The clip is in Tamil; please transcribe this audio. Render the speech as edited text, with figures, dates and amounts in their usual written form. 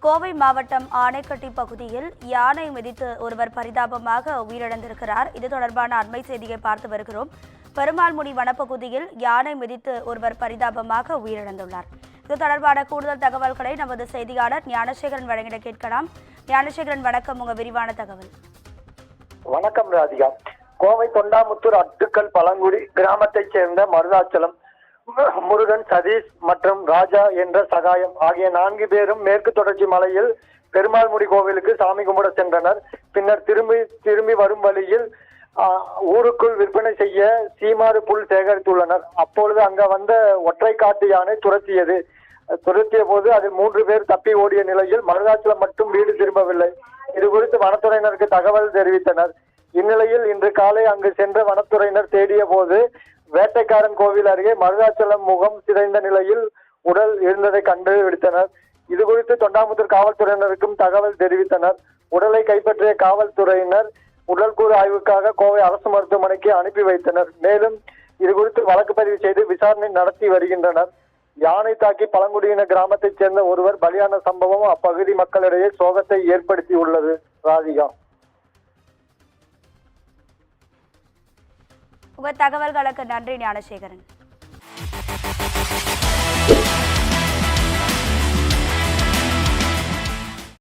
கோவை மாவட்டம் ஆனைக்கட்டி பகுதியில் யானை மிதித்து ஒருவர் பரிதாபமாக உயிரிழந்திருக்கிறார். இது தொடர்பான அண்மை செய்தியை பார்த்து வருகிறோம். பெருமாள்முடி வனப்பகுதியில் யானை மிதித்து ஒருவர் பரிதாபமாக உயிரிழந்துள்ளார். இது தொடர்பான கூடுதல் தகவல்களை நமது செய்தியாளர் ஞானசேகரன் வழங்கிட கேட்கலாம். ஞானசேகரன், வணக்கம். உங்க விரிவான தகவல். வணக்கம் ராதிகா. கோவை தொண்டாமுத்தூர் அட்டுக்கல் பழங்குடி கிராமத்தைச் சேர்ந்த மருதாச்சலம், முருகன், சதீஷ் மற்றும் ராஜா என்ற சகாயம் ஆகிய 4 பேரும் மேற்கு தொடர்ச்சி மலையில் பெருமாள்முடி கோவிலுக்கு சாமி கும்பிட சென்றனர். பின்னர் திரும்பி வரும் வழியில் ஊருக்குள் விற்பனை செய்ய சீமாறு புல் சேகரித்துள்ளனர். அப்பொழுது அங்க வந்த ஒற்றை காட்டு யானை துரத்திய போது அதில் 3 பேர் தப்பி ஓடிய நிலையில் மருதாச்சலம் மட்டும் வீடு திரும்பவில்லை. இது குறித்து வனத்துறையினருக்கு தகவல் தெரிவித்தனர். இந்நிலையில் இன்று காலை அங்கு சென்ற வனத்துறையினர் தேடிய போது வேட்டைக்காரன் கோவில் அருகே மருதாச்சலம் முகம் சிதைந்த நிலையில் உடல் இருந்ததை கண்டுபிடித்தனர். இது குறித்து தொண்டாமுத்தூர் காவல்துறையினருக்கும் தகவல் தெரிவித்தனர். உடலை கைப்பற்றிய காவல்துறையினர் உடல்கூறு ஆய்வுக்காக கோவை அரசு மருத்துவமனைக்கு அனுப்பி வைத்தனர். மேலும் இது குறித்து வழக்கு பதிவு செய்து விசாரணை நடத்தி வருகின்றனர். யானை தாக்கி பழங்குடியின கிராமத்தைச் சேர்ந்த ஒருவர் பலியான சம்பவம் அப்பகுதி மக்களிடையே சோகத்தை ஏற்படுத்தியுள்ளது. ராதிகா, உங்க தகவல்களுக்கு நன்றி ஞானசேகரன்.